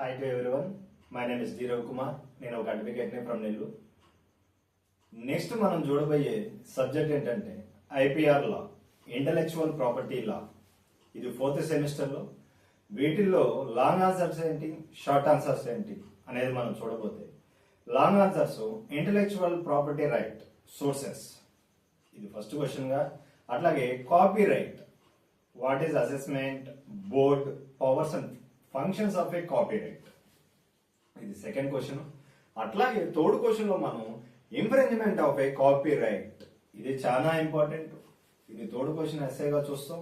Hi to everyone. My name is Dhirav Kumar. నేను ఒక అడ్వకేట్ని from Nellore. Next మనం చూడబోయే సబ్జెక్ట్ ఏంటంటే ఐపీఆర్ లా, ఇంటలెక్చువల్ ప్రాపర్టీ లా. ఇది 4th సెమిస్టర్లో. వీటిల్లో లాంగ్ ఆన్సర్స్ ఏంటి, షార్ట్ ఆన్సర్స్ ఏంటి అనేది మనం చూడబోతే, long answers intellectual property right sources, ఇది ఫస్ట్ క్వశ్చన్గా. అట్లాగే copy right, what is assessment, board, powers and functions of a copy right, ఇది సెకండ్ క్వశ్చన్. అట్లాగే థర్డ్ క్వశ్చన్ లో మనం infringement of a copy right, ఇది చాలా ఇంపార్టెంట్. ఇది థర్డ్ క్వశ్చన్ ఎస్ఏగా చూస్తాం.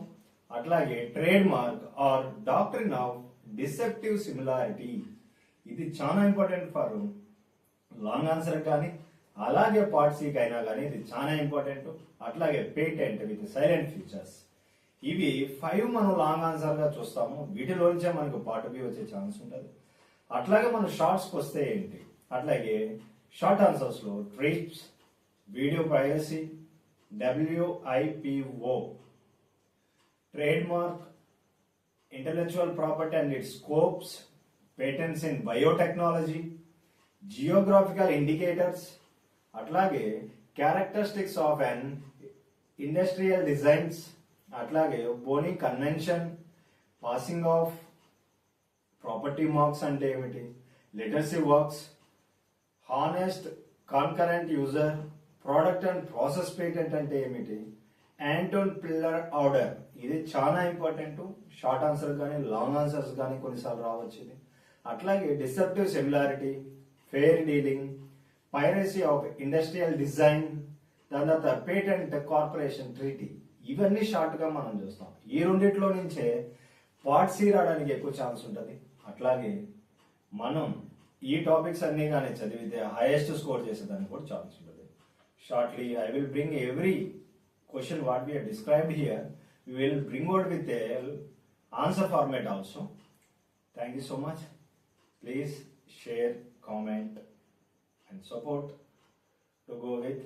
అట్లాగే trade mark or doctrine of deceptive similarity, ఇది చాలా ఇంపార్టెంట్ ఫర్ లాంగ్ ఆన్సర్ కానీ అలాగే పార్ట్ సికి అయినా కానీ ఇది చాలా ఇంపార్టెంట్. అట్లాగే పేటెంట్ విత్ సైలెంట్ ఫీచర్స్, ఇవి 5 మనం లాంగ్ ఆన్సర్ గా చూస్తాము. వీటిలోంచే మనకు పార్ట్ బి వచ్చే ఛాన్స్ ఉంటుంది. అట్లాగే మనం షార్ట్స్కి వస్తే ఏంటి, అట్లాగే షార్ట్ ఆన్సర్స్ లో TRIPS, video privacy, WIPO, trade mark, intellectual property and its scopes, patents in biotechnology, geographical indicators, అట్లాగే characteristics of an industrial designs, అట్లాగే బోనీ convention, passing off, property marks అంటే ఏమిటి, literacy works, honest concurrent user, product and process patent అంటే ఏమిటి, Anton Piller order, ఇది చాలా important. Short answer కానీ లాంగ్ ఆన్సర్స్ కానీ కొన్నిసార్లు రావచ్చు ఇది. అట్లాగే deceptive similarity, fair dealing, piracy of industrial design, దాని తర్వాత పేటెంట్ కార్పొరేషన్ ట్రీటీ, ఇవన్నీ షార్ట్ గా మనం చూస్తాం. ఈ రెండిట్లో నుంచే పార్ట్ సి రావడానికి ఎక్కువ ఛాన్స్ ఉంటుంది. అట్లాగే మనం ఈ టాపిక్స్ అన్ని కానీ చదివితే హైయెస్ట్ స్కోర్ చేసేదానికి కూడా ఛాన్స్ ఉంటుంది. Shortly I will bring every question what we are described here, we will bring out with a answer format also. Thank you so much. Please share, comment and support to go with